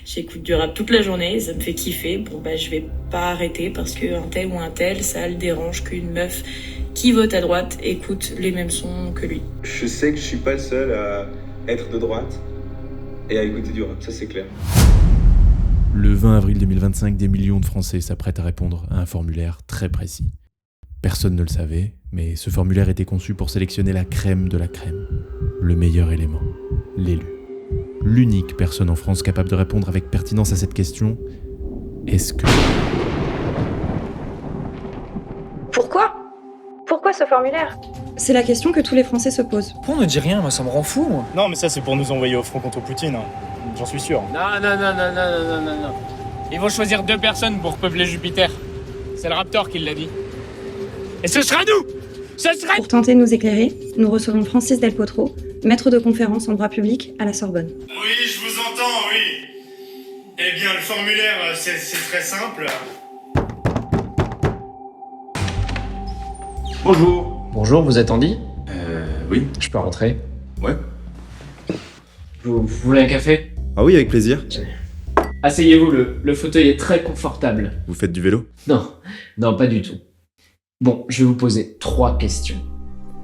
J'écoute du rap toute la journée, ça me fait kiffer. Bon bah je vais pas arrêter parce qu'un tel ou un tel, ça le dérange qu'une meuf qui vote à droite écoute les mêmes sons que lui. Je sais que je suis pas le seul à être de droite et à écouter du rap, ça c'est clair. Le 20 avril 2025, des millions de Français s'apprêtent à répondre à un formulaire très précis. Personne ne le savait, mais ce formulaire était conçu pour sélectionner la crème de la crème, le meilleur élément, l'élu. L'unique personne en France capable de répondre avec pertinence à cette question, est-ce que... Pourquoi ce formulaire ? C'est la question que tous les Français se posent. Pourquoi on ne dit rien ? Moi, ça me rend fou, moi. Non, mais ça, c'est pour nous envoyer au front contre Poutine. J'en suis sûr. Non. Ils vont choisir 2 personnes pour peupler Jupiter. C'est le Raptor qui l'a dit. Et ce sera nous ! Pour tenter de nous éclairer, nous recevons Francis Del Potro, maître de conférence en droit public à la Sorbonne. Oui, je vous entends, oui. Eh bien, le formulaire, c'est très simple. Bonjour. Bonjour, vous êtes Andy ? Oui. Je peux rentrer ? Ouais. Vous voulez un café ? Ah oui, avec plaisir. Asseyez-vous, le fauteuil est très confortable. Vous faites du vélo ? Non, pas du tout. Bon, je vais vous poser 3 questions.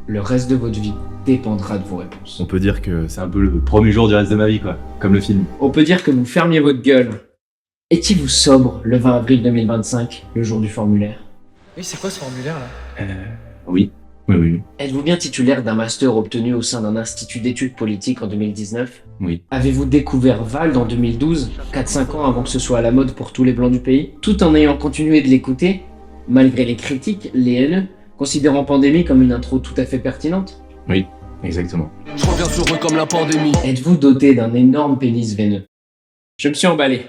Le reste de votre vie dépendra de vos réponses. On peut dire que c'est un peu le premier jour du reste de ma vie, quoi. Comme le film. On peut dire que vous fermiez votre gueule. Étiez-vous sobre le 20 avril 2025, le jour du formulaire ? Oui, c'est quoi ce formulaire-là ? Oui. Êtes-vous bien titulaire d'un master obtenu au sein d'un institut d'études politiques en 2019 ? Oui. Avez-vous découvert Vald en 2012, 4-5 ans avant que ce soit à la mode pour tous les blancs du pays ? Tout en ayant continué de l'écouter, malgré les critiques, les haineux, considérant Pandémie comme une intro tout à fait pertinente ? Oui, exactement. Je reviens sur eux comme la pandémie. Êtes-vous doté d'un énorme pénis veineux ? Je me suis emballé.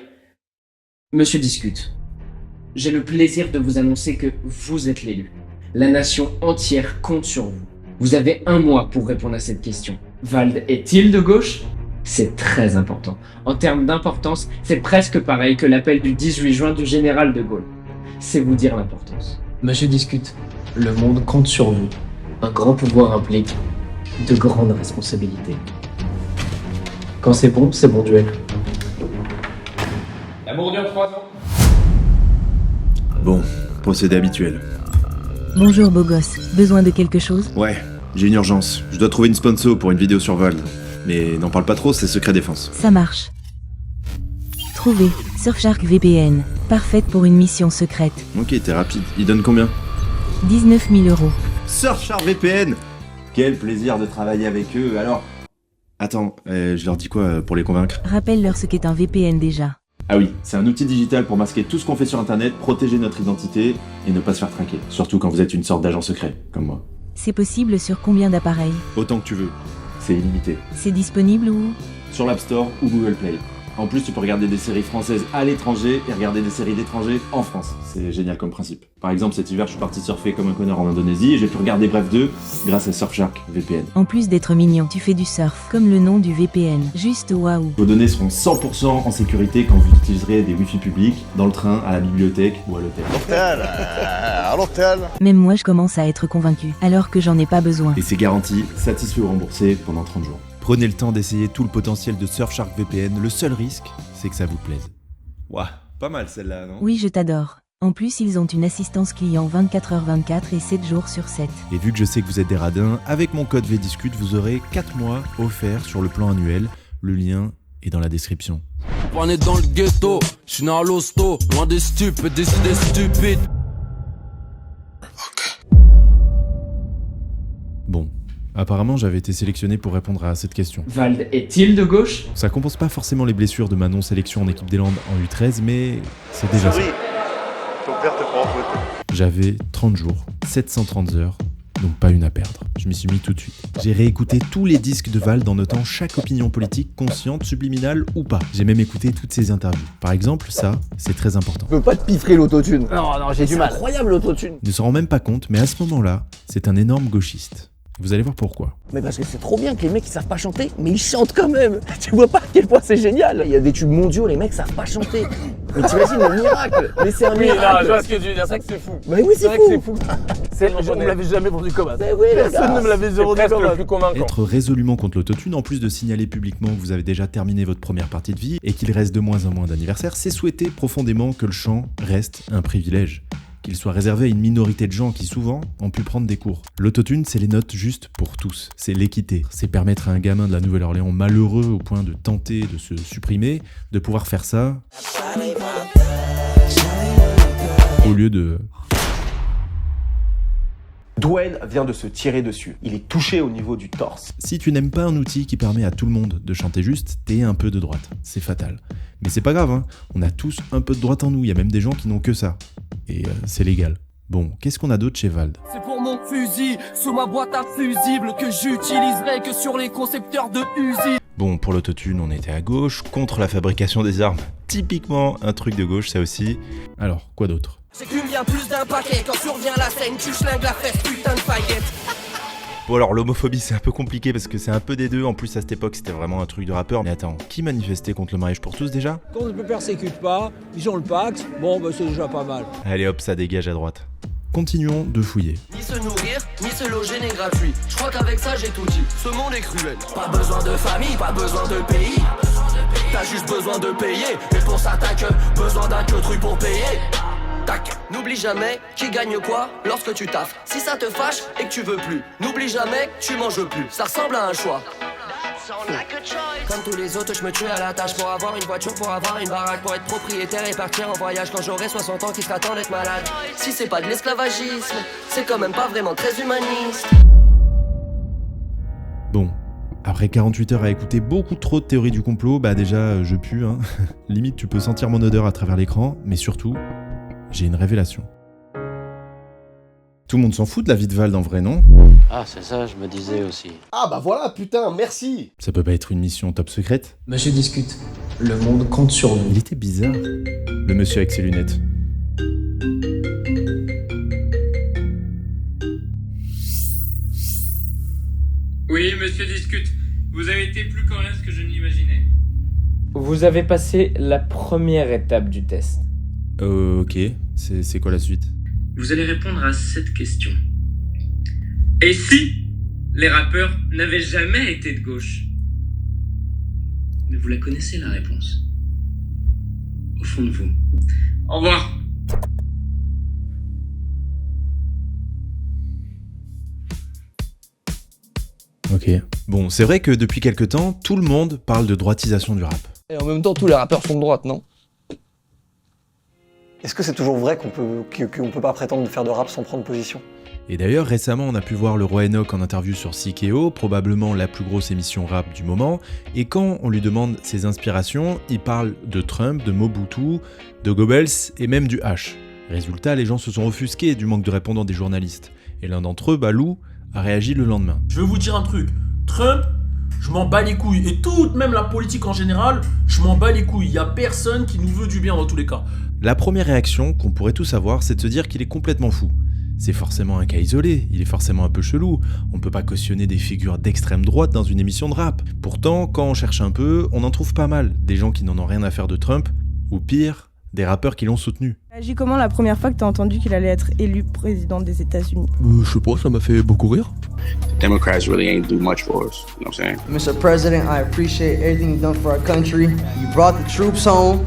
Monsieur discute. J'ai le plaisir de vous annoncer que vous êtes l'élu. La nation entière compte sur vous. Vous avez 1 mois pour répondre à cette question. Vald est-il de gauche ? C'est très important. En termes d'importance, c'est presque pareil que l'appel du 18 juin du général de Gaulle. C'est vous dire l'importance. Monsieur discute. Le monde compte sur vous. Un grand pouvoir implique de grandes responsabilités. Quand c'est bon duel. L'amour dure 3 ans. Bon, procédé habituel. Bonjour beau gosse, besoin de quelque chose ? Ouais, j'ai une urgence. Je dois trouver une sponsor pour une vidéo sur Vald. Mais n'en parle pas trop, c'est secret défense. Ça marche. Trouvé, Surfshark VPN, parfaite pour une mission secrète. Ok, t'es rapide. Il donne combien ? 19 000 €. Surfshark VPN ! Quel plaisir de travailler avec eux, alors... Attends, je leur dis quoi pour les convaincre ? Rappelle-leur ce qu'est un VPN déjà. Ah oui, c'est un outil digital pour masquer tout ce qu'on fait sur internet, protéger notre identité et ne pas se faire traquer. Surtout quand vous êtes une sorte d'agent secret, comme moi. C'est possible sur combien d'appareils ? Autant que tu veux. C'est illimité. C'est disponible où ? Sur l'App Store ou Google Play. En plus, tu peux regarder des séries françaises à l'étranger et regarder des séries d'étrangers en France. C'est génial comme principe. Par exemple, cet hiver, je suis parti surfer comme un connard en Indonésie et j'ai pu regarder Bref 2 grâce à Surfshark VPN. En plus d'être mignon, tu fais du surf, comme le nom du VPN. Juste waouh. Vos données seront 100% en sécurité quand vous utiliserez des Wi-Fi publics, dans le train, à la bibliothèque ou à l'hôtel. À l'hôtel. Même moi je commence à être convaincu, alors que j'en ai pas besoin. Et c'est garanti, satisfait ou remboursé pendant 30 jours. Prenez le temps d'essayer tout le potentiel de Surfshark VPN, le seul risque, c'est que ça vous plaise. Ouah, pas mal celle-là, non ? Oui, je t'adore. En plus, ils ont une assistance client 24h24 et 7 jours sur 7. Et vu que je sais que vous êtes des radins, avec mon code VDiscute, vous aurez 4 mois offerts sur le plan annuel. Le lien est dans la description. On est dans le ghetto, je suis né à l'hosto, loin des stupes et des idées stupides. Bon, apparemment j'avais été sélectionné pour répondre à cette question. Vald est-il de gauche ? Ça compense pas forcément les blessures de ma non-sélection en équipe des Landes en U13, mais c'est déjà ça. Ton père te prend en photo. J'avais 30 jours, 730 heures, donc pas une à perdre. Je m'y suis mis tout de suite. J'ai réécouté tous les disques de Vald en notant chaque opinion politique, consciente, subliminale ou pas. J'ai même écouté toutes ses interviews. Par exemple, ça, c'est très important. Je peux pas te piffrer l'autotune. Non, j'ai du mal. C'est incroyable l'autotune. Il ne se rend même pas compte, mais à ce moment-là, c'est un énorme gauchiste. Vous allez voir pourquoi. Mais parce que c'est trop bien que les mecs ils savent pas chanter, mais ils chantent quand même. Tu vois pas à quel point c'est génial. Il y a des tubes mondiaux, les mecs savent pas chanter. Mais t'imagines le miracle. Mais c'est un miracle. Non, je vois ce que tu veux dire, c'est vrai que c'est fou. Mais oui, c'est fou. On me l'avait jamais vendu comme ça. Mais oui, personne ne me l'avait vendu comme ça. Le plus convaincant. Être résolument contre l'autotune, en plus de signaler publiquement que vous avez déjà terminé votre première partie de vie et qu'il reste de moins en moins d'anniversaires, c'est souhaiter profondément que le chant reste un privilège. Qu'il soit réservé à une minorité de gens qui souvent ont pu prendre des cours. L'autotune, c'est les notes justes pour tous. C'est l'équité. C'est permettre à un gamin de la Nouvelle-Orléans malheureux au point de tenter de se supprimer, de pouvoir faire ça au lieu de... Dwayne vient de se tirer dessus. Il est touché au niveau du torse. Si tu n'aimes pas un outil qui permet à tout le monde de chanter juste, t'es un peu de droite. C'est fatal. Mais c'est pas grave, hein. On a tous un peu de droite en nous. Il y a même des gens qui n'ont que ça. Et c'est légal. Bon, qu'est-ce qu'on a d'autre chez Vald ? C'est pour mon fusil, sous ma boîte à fusibles, que j'utiliserai que sur les concepteurs de Uzi. Bon, pour l'autotune, on était à gauche, contre la fabrication des armes. Typiquement un truc de gauche, ça aussi. Alors, quoi d'autre ? J'écume bien plus d'un paquet, quand survient la scène, tu schlingues la fesse, putain de paillette. Bon alors l'homophobie c'est un peu compliqué parce que c'est un peu des deux, en plus à cette époque c'était vraiment un truc de rappeur. Mais attends, qui manifestait contre le mariage pour tous déjà ? Quand on ne persécute pas, ils ont le Pax, bon bah c'est déjà pas mal. Allez hop, ça dégage à droite. Continuons de fouiller. Ni se nourrir, ni se loger n'est gratuit. Je crois qu'avec ça j'ai tout dit, ce monde est cruel. Pas besoin de famille, pas besoin de pays. T'as juste besoin de payer, et pour ça t'as que besoin d'un que truc pour payer. Tac, n'oublie jamais qui gagne quoi lorsque tu taffes. Si ça te fâche et que tu veux plus, n'oublie jamais que tu manges plus. Ça ressemble à un choix. Comme tous les autres, je me tue à la tâche pour avoir une voiture, pour avoir une baraque, pour être propriétaire et partir en voyage quand j'aurai 60 ans qui sera temps d'être malade. Si c'est pas de l'esclavagisme, c'est quand même pas vraiment très humaniste. Bon, après 48 heures à écouter beaucoup trop de théories du complot, bah déjà je pue, hein. Limite tu peux sentir mon odeur à travers l'écran, mais surtout, j'ai une révélation. Tout le monde s'en fout de la vie de Vald en vrai, non ? Ah, c'est ça, je me disais aussi. Ah bah voilà, putain, merci. Ça peut pas être une mission top secrète ? Monsieur discute. Le monde compte sur nous. Il était bizarre, le monsieur avec ses lunettes. Oui, monsieur discute. Vous avez été plus coriace que je ne l'imaginais. Vous avez passé la première étape du test. Ok, c'est quoi la suite ? Vous allez répondre à cette question. Et si les rappeurs n'avaient jamais été de gauche ? Mais vous la connaissez la réponse. Au fond de vous. Au revoir. Ok. Bon, c'est vrai que depuis quelque temps, tout le monde parle de droitisation du rap. Et en même temps, tous les rappeurs sont de droite, non ? Est-ce que c'est toujours vrai qu'on peut pas prétendre faire de rap sans prendre position ? Et d'ailleurs, récemment, on a pu voir le roi Enoch en interview sur CKO, probablement la plus grosse émission rap du moment, et quand on lui demande ses inspirations, il parle de Trump, de Mobutu, de Goebbels et même du H. Résultat, les gens se sont offusqués du manque de répondants des journalistes. Et l'un d'entre eux, Balou, a réagi le lendemain. Je vais vous dire un truc, Trump, je m'en bats les couilles, et toute même la politique en général, je m'en bats les couilles, il y a personne qui nous veut du bien dans tous les cas. La première réaction qu'on pourrait tous avoir, c'est de se dire qu'il est complètement fou. C'est forcément un cas isolé, il est forcément un peu chelou, on ne peut pas cautionner des figures d'extrême droite dans une émission de rap. Pourtant, quand on cherche un peu, on en trouve pas mal, des gens qui n'en ont rien à faire de Trump, ou pire, des rappeurs qui l'ont soutenu. Agis comment la première fois que t'as entendu qu'il allait être élu président des États-Unis ? Je sais pas, ça m'a fait beaucoup rire. The Democrats really ain't do much for us, you know what I'm saying? Mr. President, I appreciate everything you've done for our country. You brought the troops home.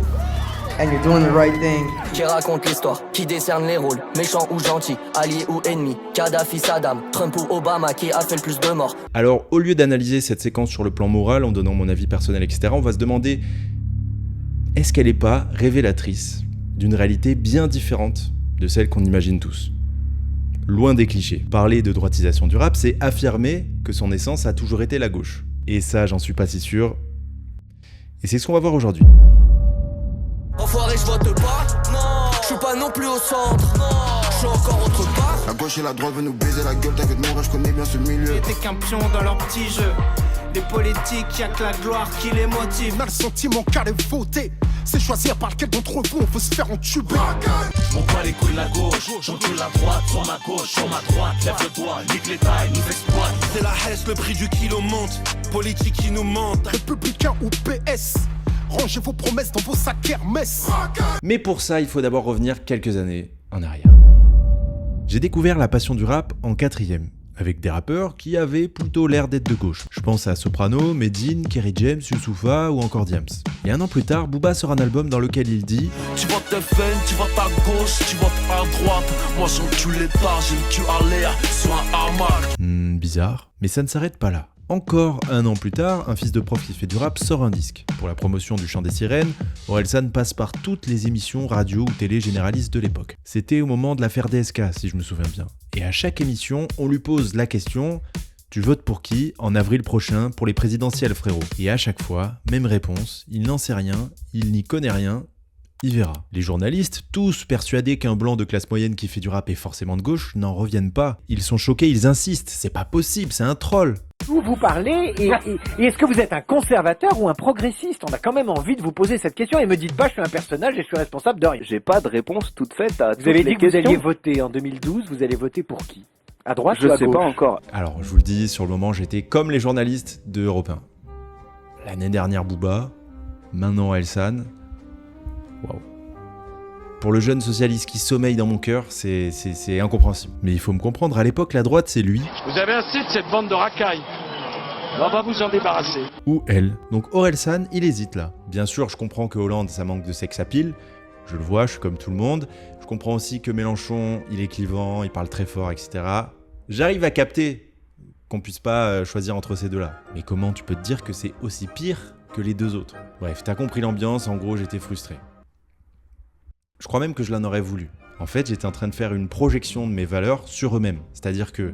And you're doing the right thing. Qui raconte l'histoire, qui décerne les rôles, méchant ou gentil, allié ou ennemi, Kadhafi, Saddam, Trump ou Obama, qui a fait le plus de morts. Alors, au lieu d'analyser cette séquence sur le plan moral, en donnant mon avis personnel, etc., on va se demander, est-ce qu'elle n'est pas révélatrice d'une réalité bien différente de celle qu'on imagine tous ? Loin des clichés. Parler de droitisation du rap, c'est affirmer que son essence a toujours été la gauche. Et ça, j'en suis pas si sûr. Et c'est ce qu'on va voir aujourd'hui. Enfoiré, je vote pas, non, je suis pas non plus au centre, non, je suis encore autre part. La gauche et la droite veulent nous baiser la gueule, t'inquiète mon je connais bien ce milieu. T'es qu'un pion dans leur petit jeu. Les politiques, y'a que la gloire qui les motive. On a le sentiment qu'à les voter, c'est choisir par lequel d'entre vous on veut se faire entuber. On bat les couilles la gauche, j'encule la droite, sur ma gauche, sur ma droite, lève le doigt, nique l'État et nous exploite. C'est la haine, le prix du kilo monte, politique qui nous mente, républicain ou PS. Rangez vos promesses dans vos sacs Hermès. Mais pour ça, il faut d'abord revenir quelques années en arrière. J'ai découvert la passion du rap en 4ème, avec des rappeurs qui avaient plutôt l'air d'être de gauche. Je pense à Soprano, Medine, Kerry James, Youssoupha ou encore Diams. Et un an plus tard, Booba sort un album dans lequel il dit « Tu votes FN, tu votes à gauche, tu votes à droite, moi j'encule pas, j'ai le cul à l'air, sur un hamac. » Bizarre, mais ça ne s'arrête pas là. Encore un an plus tard, un fils de prof qui fait du rap sort un disque. Pour la promotion du Chant des Sirènes, Orelsan passe par toutes les émissions radio ou télé généralistes de l'époque. C'était au moment de l'affaire DSK, si je me souviens bien. Et à chaque émission, on lui pose la question « Tu votes pour qui en avril prochain pour les présidentielles, frérot ?» Et à chaque fois, même réponse, il n'en sait rien, il n'y connaît rien, il verra. Les journalistes, tous persuadés qu'un blanc de classe moyenne qui fait du rap est forcément de gauche, n'en reviennent pas. Ils sont choqués, ils insistent, c'est pas possible, c'est un troll. Vous parlez et est-ce que vous êtes un conservateur ou un progressiste? On a quand même envie de vous poser cette question et me dites pas je suis un personnage et je suis responsable de rien. J'ai pas de réponse toute faite à Vous avez dit que questions. vous alliez voter en 2012, vous allez voter pour qui? À droite ou à gauche? Je sais pas encore. Alors je vous le dis, sur le moment j'étais comme les journalistes de Europe 1. L'année dernière Booba, maintenant Orelsan. Waouh. Pour le jeune socialiste qui sommeille dans mon cœur, c'est incompréhensible. Mais il faut me comprendre, à l'époque, la droite, c'est lui. Vous avez assez de cette bande de racailles. On va vous en débarrasser. Ou elle. Donc Orelsan, il hésite là. Bien sûr, je comprends que Hollande, ça manque de sex appeal. Je le vois, je suis comme tout le monde. Je comprends aussi que Mélenchon, il est clivant, il parle très fort, etc. J'arrive à capter qu'on puisse pas choisir entre ces deux-là. Mais comment tu peux te dire que c'est aussi pire que les deux autres? Bref, t'as compris l'ambiance, en gros, j'étais frustré. Je crois même que je l'en aurais voulu. En fait, j'étais en train de faire une projection de mes valeurs sur eux-mêmes. C'est-à-dire que,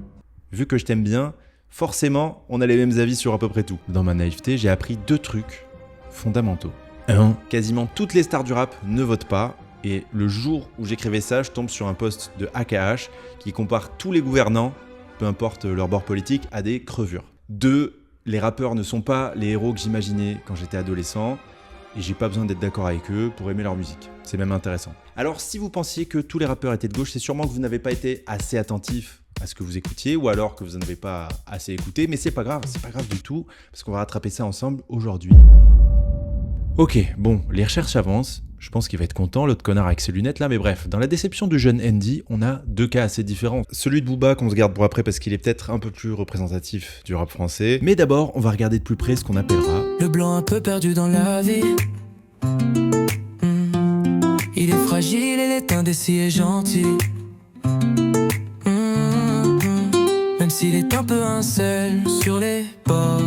vu que je t'aime bien, forcément, on a les mêmes avis sur à peu près tout. Dans ma naïveté, j'ai appris 2 trucs fondamentaux. 1. Quasiment toutes les stars du rap ne votent pas. Et le jour où j'écrivais ça, je tombe sur un post de AKH qui compare tous les gouvernants, peu importe leur bord politique, à des crevures. 2. Les rappeurs ne sont pas les héros que j'imaginais quand j'étais adolescent. Et j'ai pas besoin d'être d'accord avec eux pour aimer leur musique. C'est même intéressant. Alors si vous pensiez que tous les rappeurs étaient de gauche, c'est sûrement que vous n'avez pas été assez attentif à ce que vous écoutiez, ou alors que vous n'en avez pas assez écouté, mais c'est pas grave du tout, parce qu'on va rattraper ça ensemble aujourd'hui. Ok, bon, les recherches avancent, je pense qu'il va être content, l'autre connard avec ses lunettes là, mais bref, dans la déception du jeune Andy, on a 2 cas assez différents. Celui de Booba qu'on se garde pour après parce qu'il est peut-être un peu plus représentatif du rap français, mais d'abord, on va regarder de plus près ce qu'on appellera le blanc un peu perdu dans la vie. Il est fragile et l'est indécis et gentil. Même s'il est un peu incel sur les bords.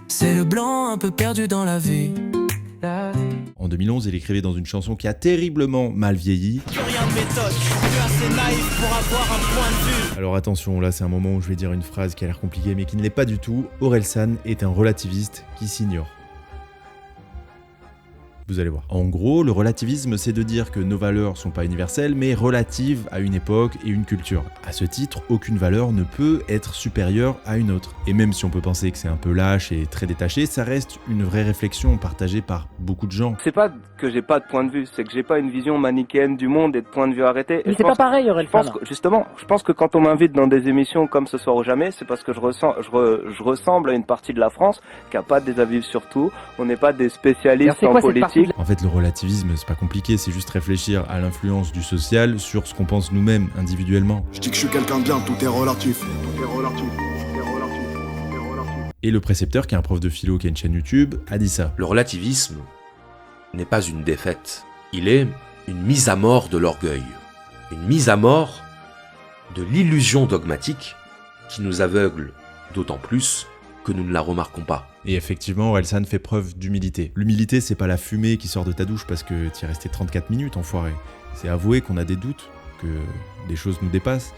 C'est le blanc un peu perdu dans la vie. En 2011, il écrivait dans une chanson qui a terriblement mal vieilli. Alors attention, là c'est un moment où je vais dire une phrase qui a l'air compliquée mais qui ne l'est pas du tout. Orelsan est un relativiste qui s'ignore. Vous allez voir. En gros, le relativisme, c'est de dire que nos valeurs sont pas universelles, mais relatives à une époque et une culture. À ce titre, aucune valeur ne peut être supérieure à une autre. Et même si on peut penser que c'est un peu lâche et très détaché, ça reste une vraie réflexion partagée par beaucoup de gens. C'est pas que j'ai pas de point de vue, c'est que j'ai pas une vision manichéenne du monde et de point de vue arrêté. Mais c'est pas pareil, Orelsan. Justement, je pense que quand on m'invite dans des émissions comme Ce Soir ou Jamais, c'est parce que je ressemble à une partie de la France qui a pas des avis sur tout. On n'est pas des spécialistes en politique. En fait, le relativisme, c'est pas compliqué, c'est juste réfléchir à l'influence du social sur ce qu'on pense nous-mêmes, individuellement. Je dis que je suis quelqu'un de bien, tout est relatif. Et le précepteur, qui est un prof de philo qui a une chaîne YouTube, a dit ça. Le relativisme n'est pas une défaite, il est une mise à mort de l'orgueil, une mise à mort de l'illusion dogmatique qui nous aveugle d'autant plus que nous ne la remarquons pas. Et effectivement, Orelsan fait preuve d'humilité. L'humilité, c'est pas la fumée qui sort de ta douche parce que t'y es resté 34 minutes, enfoiré. C'est avouer qu'on a des doutes, que des choses nous dépassent.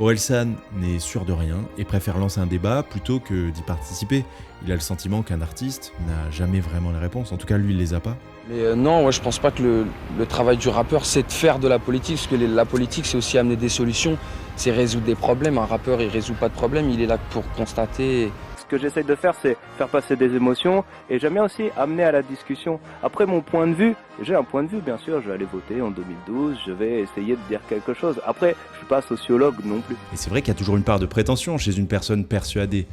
Orelsan n'est sûr de rien et préfère lancer un débat plutôt que d'y participer. Il a le sentiment qu'un artiste n'a jamais vraiment les réponses. En tout cas, lui, il les a pas. Mais non, ouais, je pense pas que le travail du rappeur, c'est de faire de la politique, parce que la politique, c'est aussi amener des solutions, c'est résoudre des problèmes. Un rappeur, il résout pas de problème, il est là pour constater que j'essaye de faire, c'est faire passer des émotions et j'aime bien aussi amener à la discussion. Après, mon point de vue, j'ai un point de vue, bien sûr, je vais aller voter en 2012, je vais essayer de dire quelque chose. Après, je suis pas sociologue non plus. Et c'est vrai qu'il y a toujours une part de prétention chez une personne persuadée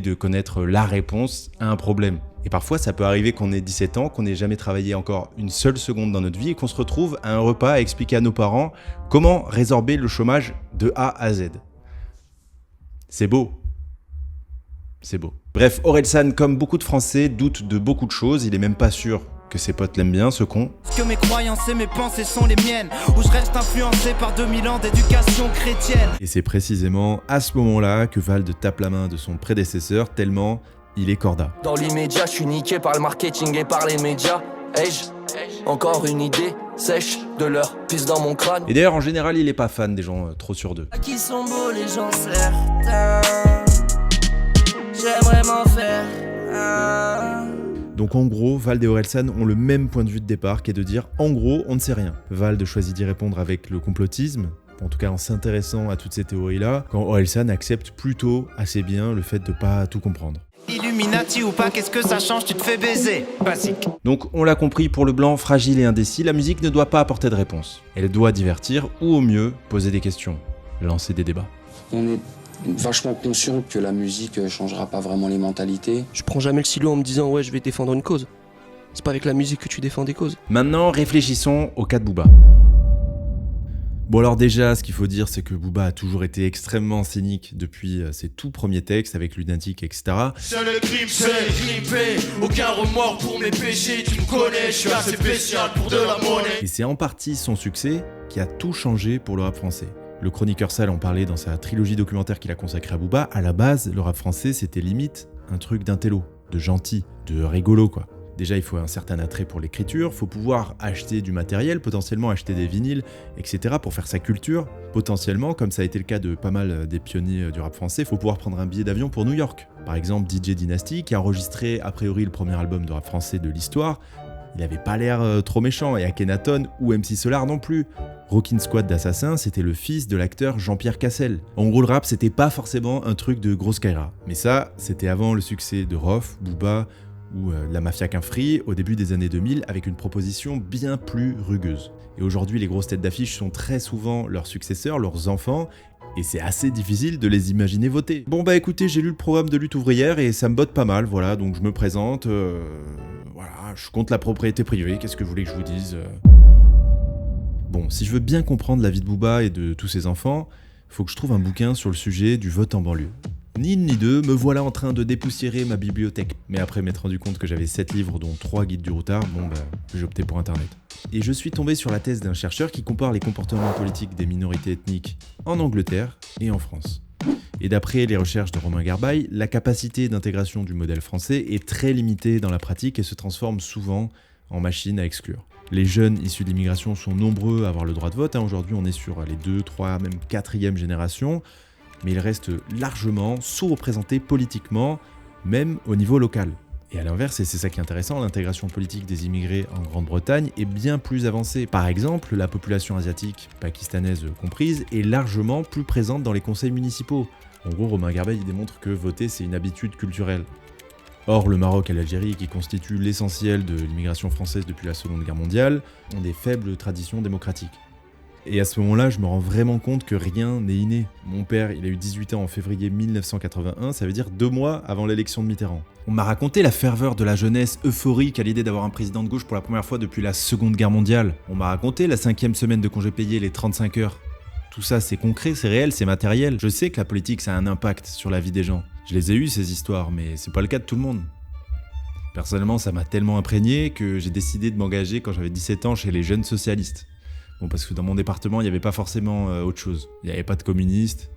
de connaître la réponse à un problème. Et parfois, ça peut arriver qu'on ait 17 ans, qu'on n'ait jamais travaillé encore une seule seconde dans notre vie et qu'on se retrouve à un repas à expliquer à nos parents comment résorber le chômage de A à Z. C'est beau. C'est beau. Bref, Orelsan, comme beaucoup de Français, doute de beaucoup de choses. Il est même pas sûr que ses potes l'aiment bien, ce con. Que mes croyances et mes pensées sont les miennes, où je reste influencé par 2000 ans d'éducation chrétienne. Et c'est précisément à ce moment-là que Vald tape la main de son prédécesseur, tellement il est corda. Dans l'immédiat, je suis niqué par le marketing et par les médias. Hey, encore une idée sèche de leur pisse dans mon crâne. Et d'ailleurs, en général, il est pas fan des gens trop sûrs d'eux. Qui sont beaux les gens certains, j'aimerais m'en faire un. Donc en gros, Vald et Orelsan ont le même point de vue de départ, qui est de dire en gros, on ne sait rien. Vald choisit d'y répondre avec le complotisme, en tout cas en s'intéressant à toutes ces théories-là, quand Orelsan accepte plutôt assez bien le fait de pas tout comprendre. Illuminati ou pas, qu'est-ce que ça change, tu te fais baiser. Basique. Donc on l'a compris, pour le blanc fragile et indécis, la musique ne doit pas apporter de réponse. Elle doit divertir ou au mieux poser des questions, lancer des débats. On est vachement conscient que la musique changera pas vraiment les mentalités. Je prends jamais le silo en me disant ouais je vais défendre une cause. C'est pas avec la musique que tu défends des causes. Maintenant réfléchissons au cas de Booba. Bon alors déjà, ce qu'il faut dire, c'est que Booba a toujours été extrêmement cynique depuis ses tout premiers textes avec Lunatic, etc. Seul le crime, c'est gripper. Aucun remords pour mes péchés, tu me connais, je suis assez spécial pour de la monnaie. Et c'est en partie son succès qui a tout changé pour le rap français. Le chroniqueur Sal en parlait dans sa trilogie documentaire qu'il a consacrée à Booba. À la base, le rap français, c'était limite un truc d'intello, de gentil, de rigolo quoi. Déjà, il faut un certain attrait pour l'écriture, faut pouvoir acheter du matériel, potentiellement acheter des vinyles, etc. pour faire sa culture. Potentiellement, comme ça a été le cas de pas mal des pionniers du rap français, faut pouvoir prendre un billet d'avion pour New York. Par exemple, DJ Dynasty, qui a enregistré a priori le premier album de rap français de l'histoire, il avait pas l'air trop méchant, et Akhenaton ou MC Solar non plus. Rockin' Squad d'Assassin, c'était le fils de l'acteur Jean-Pierre Cassel. En gros, le rap, c'était pas forcément un truc de grosse Kaira. Mais ça, c'était avant le succès de Rof, Booba, ou la Mafia Qu'un Free au début des années 2000 avec une proposition bien plus rugueuse. Et aujourd'hui, les grosses têtes d'affiche sont très souvent leurs successeurs, leurs enfants, et c'est assez difficile de les imaginer voter. Bon bah écoutez, j'ai lu le programme de lutte ouvrière et ça me botte pas mal, voilà, donc je me présente, voilà, je compte la propriété privée, qu'est-ce que vous voulez que je vous dise Bon, si je veux bien comprendre la vie de Booba et de tous ses enfants, faut que je trouve un bouquin sur le sujet du vote en banlieue. Ni une ni deux, me voilà en train de dépoussiérer ma bibliothèque. Mais après m'être rendu compte que j'avais 7 livres dont 3 guides du routard, bon bah, j'ai opté pour internet. Et je suis tombé sur la thèse d'un chercheur qui compare les comportements politiques des minorités ethniques en Angleterre et en France. Et d'après les recherches de Romain Garbaille, la capacité d'intégration du modèle français est très limitée dans la pratique et se transforme souvent en machine à exclure. Les jeunes issus de l'immigration sont nombreux à avoir le droit de vote, aujourd'hui on est sur les 2, 3, même 4e génération, mais ils restent largement sous-représentés politiquement, même au niveau local. Et à l'inverse, et c'est ça qui est intéressant, l'intégration politique des immigrés en Grande-Bretagne est bien plus avancée. Par exemple, la population asiatique, pakistanaise comprise, est largement plus présente dans les conseils municipaux. En gros, Romain Garbaille démontre que voter, c'est une habitude culturelle. Or, le Maroc et l'Algérie, qui constituent l'essentiel de l'immigration française depuis la Seconde Guerre mondiale, ont des faibles traditions démocratiques. Et à ce moment-là, je me rends vraiment compte que rien n'est inné. Mon père, il a eu 18 ans en février 1981, ça veut dire 2 mois avant l'élection de Mitterrand. On m'a raconté la ferveur de la jeunesse euphorique à l'idée d'avoir un président de gauche pour la première fois depuis la Seconde Guerre mondiale. On m'a raconté la 5e semaine de congés payés, les 35 heures. Tout ça, c'est concret, c'est réel, c'est matériel. Je sais que la politique, ça a un impact sur la vie des gens. Je les ai eues, ces histoires, mais c'est pas le cas de tout le monde. Personnellement, ça m'a tellement imprégné que j'ai décidé de m'engager quand j'avais 17 ans chez les jeunes socialistes. Bon, parce que dans mon département, il n'y avait pas forcément autre chose. Il n'y avait pas de communistes.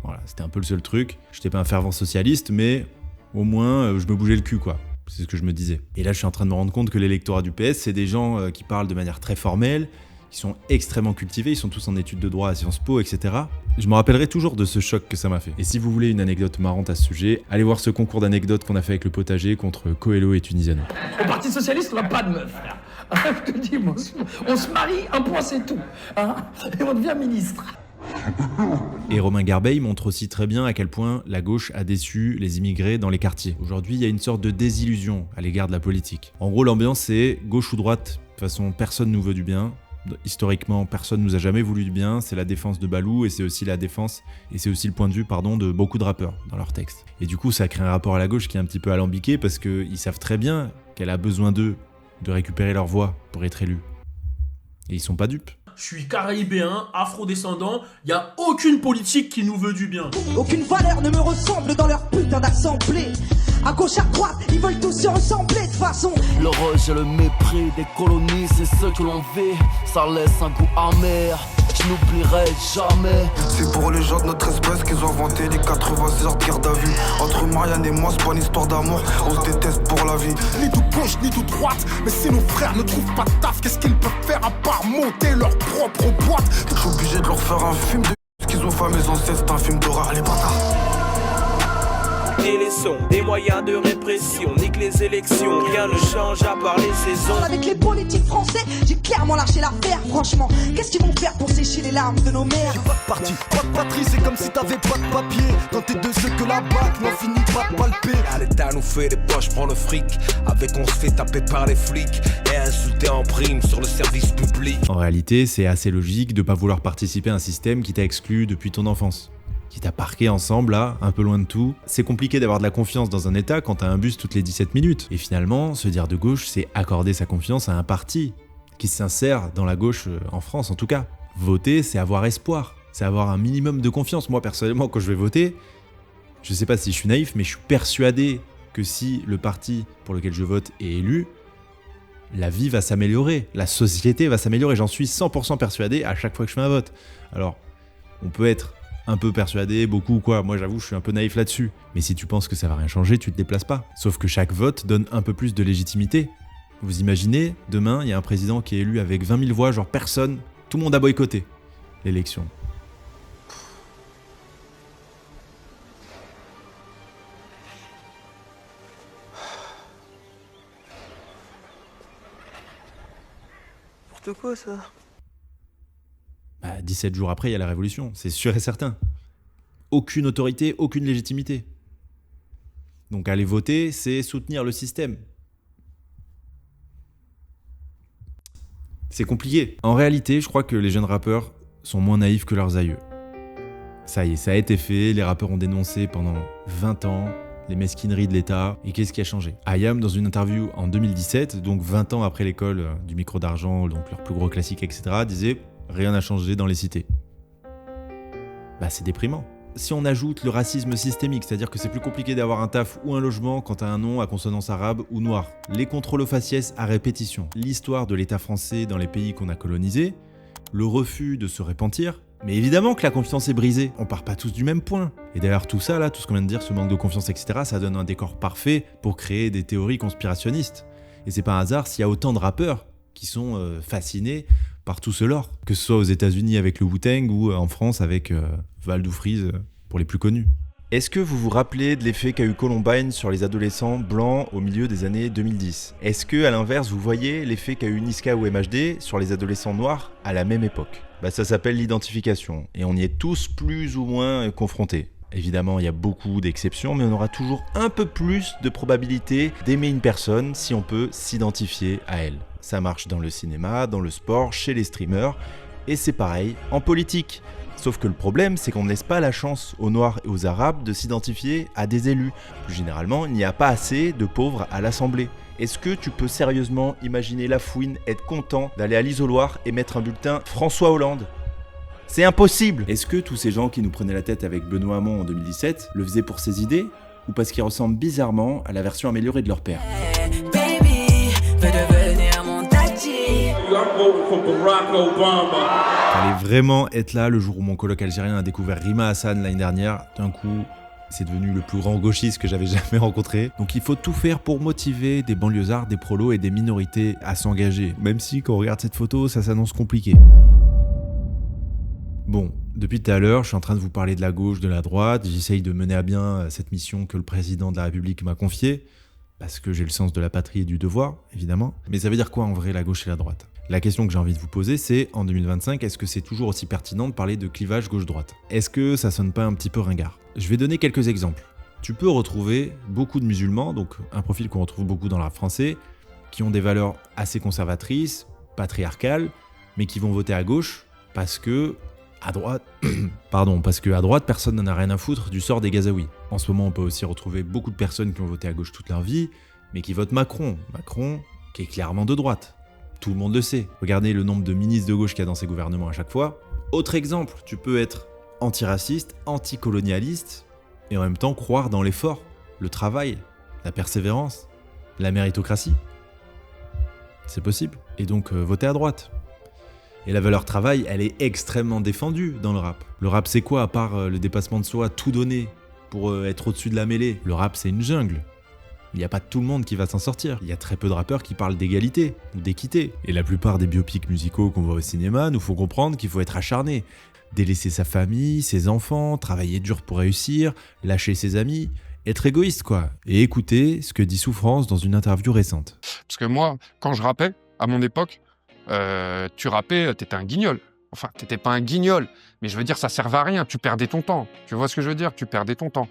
Voilà, c'était un peu le seul truc. J'étais pas un fervent socialiste, mais au moins, je me bougeais le cul, quoi. C'est ce que je me disais. Et là, je suis en train de me rendre compte que l'électorat du PS, c'est des gens qui parlent de manière très formelle, qui sont extrêmement cultivés, ils sont tous en études de droit à Sciences Po, etc. Je me rappellerai toujours de ce choc que ça m'a fait. Et si vous voulez une anecdote marrante à ce sujet, allez voir ce concours d'anecdotes qu'on a fait avec le potager contre Coelho et Tunisiano. Au Parti Socialiste, on n'a pas de meuf, frère. Je te dis, on se marie, un point c'est tout. Hein, et on devient ministre. Et Romain Garbeil montre aussi très bien à quel point la gauche a déçu les immigrés dans les quartiers. Aujourd'hui, il y a une sorte de désillusion à l'égard de la politique. En gros, l'ambiance c'est gauche ou droite. De toute façon, personne nous veut du bien. Historiquement, personne nous a jamais voulu du bien. C'est la défense de Balou et c'est aussi la défense et c'est aussi le point de vue, de beaucoup de rappeurs dans leurs textes. Et du coup, ça crée un rapport à la gauche qui est un petit peu alambiqué parce qu'ils savent très bien qu'elle a besoin d'eux, de récupérer leur voix pour être élus. Et ils sont pas dupes. Je suis caribéen, afro-descendant, y a aucune politique qui nous veut du bien. Aucune valeur ne me ressemble dans leur putain d'assemblée. À gauche, à droite, ils veulent tous se ressembler de façon. Le rejet, le mépris des colonies, c'est ce que l'on vit. Ça laisse un goût amer, je n'oublierai jamais. C'est pour les gens de notre espèce qu'ils ont inventé les 86 heures de garde à vue. Entre Marianne et moi, c'est pas une histoire d'amour, on se déteste pour la vie. Ni tout gauche, ni tout droite, mais si nos frères ne trouvent pas de taf, qu'est-ce qu'ils peuvent faire à part monter leur propre boîte? Je suis obligé de leur faire un film de ce qu'ils ont fait à mes ancêtres, un film d'horreur, les bâtards. Les sons, des moyens de répression, nique les élections, rien ne change à part les saisons. Avec les politiques français, j'ai clairement lâché l'affaire. Franchement, qu'est-ce qu'ils vont faire pour sécher les larmes de nos mères? J'ai pas de parti, pas de patrie, c'est comme si t'avais pas de papier. Dans tes deux yeux que la bac n'en finit pas de palper. L'État nous fait des poches, prend le fric. Avec on se fait taper par les flics et insulter en prime sur le service public. En réalité, c'est assez logique de pas vouloir participer à un système qui t'a exclu depuis ton enfance. Qui t'a parqué ensemble là, un peu loin de tout. C'est compliqué d'avoir de la confiance dans un état quand t'as un bus toutes les 17 minutes. Et finalement, se dire de gauche, c'est accorder sa confiance à un parti qui s'insère dans la gauche en France en tout cas. Voter, c'est avoir espoir, c'est avoir un minimum de confiance. Moi personnellement, quand je vais voter, je sais pas si je suis naïf, mais je suis persuadé que si le parti pour lequel je vote est élu, la vie va s'améliorer, la société va s'améliorer. J'en suis 100% persuadé à chaque fois que je fais un vote. Alors, on peut être un peu persuadé, beaucoup quoi, moi j'avoue je suis un peu naïf là-dessus. Mais si tu penses que ça va rien changer, tu te déplaces pas. Sauf que chaque vote donne un peu plus de légitimité. Vous imaginez, demain, il y a un président qui est élu avec 20 000 voix, genre personne, tout le monde a boycotté l'élection. N'importe quoi ça. 17 jours après, il y a la révolution, c'est sûr et certain. Aucune autorité, aucune légitimité. Donc aller voter, c'est soutenir le système. C'est compliqué. En réalité, je crois que les jeunes rappeurs sont moins naïfs que leurs aïeux. Ça y est, ça a été fait, les rappeurs ont dénoncé pendant 20 ans les mesquineries de l'État. Et qu'est-ce qui a changé? IAM, dans une interview en 2017, donc 20 ans après l'école du micro d'argent, donc leur plus gros classique, etc., disait « Rien n'a changé dans les cités ». C'est déprimant. Si on ajoute le racisme systémique, c'est-à-dire que c'est plus compliqué d'avoir un taf ou un logement quand t'as un nom à consonance arabe ou noire, les contrôles aux faciès à répétition, l'histoire de l'État français dans les pays qu'on a colonisés, le refus de se repentir, mais évidemment que la confiance est brisée, on part pas tous du même point. Et derrière tout ça, là, tout ce qu'on vient de dire, ce manque de confiance, etc., ça donne un décor parfait pour créer des théories conspirationnistes. Et c'est pas un hasard s'il y a autant de rappeurs qui sont fascinés par tout ce lore, que ce soit aux États-Unis avec le Wu-Tang ou en France avec Val Freeze pour les plus connus. Est-ce que vous vous rappelez de l'effet qu'a eu Columbine sur les adolescents blancs au milieu des années 2010 ? Est-ce que, à l'inverse, vous voyez l'effet qu'a eu Niska ou MHD sur les adolescents noirs à la même époque ? Ça s'appelle l'identification, et on y est tous plus ou moins confrontés. Évidemment, il y a beaucoup d'exceptions, mais on aura toujours un peu plus de probabilité d'aimer une personne si on peut s'identifier à elle. Ça marche dans le cinéma, dans le sport, chez les streamers, et c'est pareil en politique. Sauf que le problème, c'est qu'on ne laisse pas la chance aux Noirs et aux Arabes de s'identifier à des élus. Plus généralement, il n'y a pas assez de pauvres à l'Assemblée. Est-ce que tu peux sérieusement imaginer Lafouine être content d'aller à l'isoloir et mettre un bulletin François Hollande ? C'est impossible. Est-ce que tous ces gens qui nous prenaient la tête avec Benoît Hamon en 2017 le faisaient pour ses idées ou parce qu'ils ressemblent bizarrement à la version améliorée de leur père ? Baby, veux devenir mon tati. Fallait vraiment être là le jour où mon coloc algérien a découvert Rima Hassan l'année dernière. D'un coup, c'est devenu le plus grand gauchiste que j'avais jamais rencontré. Donc il faut tout faire pour motiver des banlieusards, des prolos et des minorités à s'engager. Même si quand on regarde cette photo, ça s'annonce compliqué. Bon, depuis tout à l'heure, je suis en train de vous parler de la gauche, de la droite. J'essaye de mener à bien cette mission que le président de la République m'a confiée. Parce que j'ai le sens de la patrie et du devoir, évidemment. Mais ça veut dire quoi en vrai la gauche et la droite ? La question que j'ai envie de vous poser, c'est en 2025, est-ce que c'est toujours aussi pertinent de parler de clivage gauche-droite ? Est-ce que ça sonne pas un petit peu ringard ? Je vais donner quelques exemples. Tu peux retrouver beaucoup de musulmans, donc un profil qu'on retrouve beaucoup dans le rap français, qui ont des valeurs assez conservatrices, patriarcales, mais qui vont voter à gauche parce que à droite, personne n'en a rien à foutre du sort des Gazaouis. En ce moment, on peut aussi retrouver beaucoup de personnes qui ont voté à gauche toute leur vie, mais qui votent Macron. Macron, qui est clairement de droite. Tout le monde le sait. Regardez le nombre de ministres de gauche qu'il y a dans ces gouvernements à chaque fois. Autre exemple, tu peux être antiraciste, anticolonialiste, et en même temps croire dans l'effort, le travail, la persévérance, la méritocratie. C'est possible. Et donc voter à droite. Et la valeur travail, elle est extrêmement défendue dans le rap. Le rap, c'est quoi à part le dépassement de soi, tout donner pour être au-dessus de la mêlée ? Le rap, c'est une jungle. Il n'y a pas tout le monde qui va s'en sortir. Il y a très peu de rappeurs qui parlent d'égalité ou d'équité. Et la plupart des biopics musicaux qu'on voit au cinéma nous font comprendre qu'il faut être acharné. Délaisser sa famille, ses enfants, travailler dur pour réussir, lâcher ses amis, être égoïste quoi. Et écouter ce que dit Souffrance dans une interview récente. Parce que moi, quand je rappais, à mon époque, tu rappais, t'étais un guignol. Enfin, t'étais pas un guignol, mais je veux dire, ça servait à rien, tu perdais ton temps. Tu vois ce que je veux dire ? Tu perdais ton temps.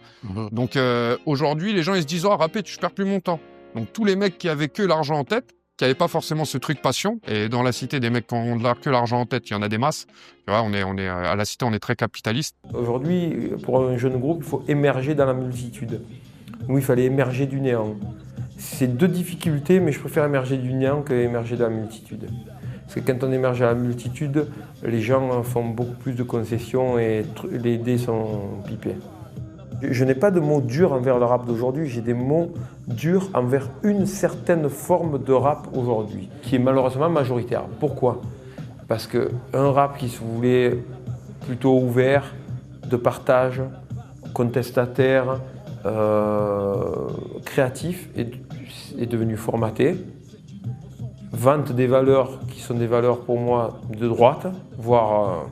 Donc aujourd'hui, les gens, ils se disent « Oh, rapper, je perds plus mon temps ». Donc tous les mecs qui avaient que l'argent en tête, qui n'avaient pas forcément ce truc passion, et dans la cité, des mecs qui ont que l'argent en tête, il y en a des masses. Tu vois, on est à la cité, on est très capitaliste. Aujourd'hui, pour un jeune groupe, il faut émerger dans la multitude. Nous, il fallait émerger du néant. C'est deux difficultés, mais je préfère émerger du néant qu'émerger de la multitude. Parce que quand on émerge à la multitude, les gens font beaucoup plus de concessions et les dés sont pipés. Je n'ai pas de mots durs envers le rap d'aujourd'hui, j'ai des mots durs envers une certaine forme de rap aujourd'hui, qui est malheureusement majoritaire. Pourquoi ? Parce qu'un rap qui se voulait plutôt ouvert, de partage, contestataire, créatif, est devenu formaté. Vante des valeurs qui sont des valeurs pour moi de droite, voire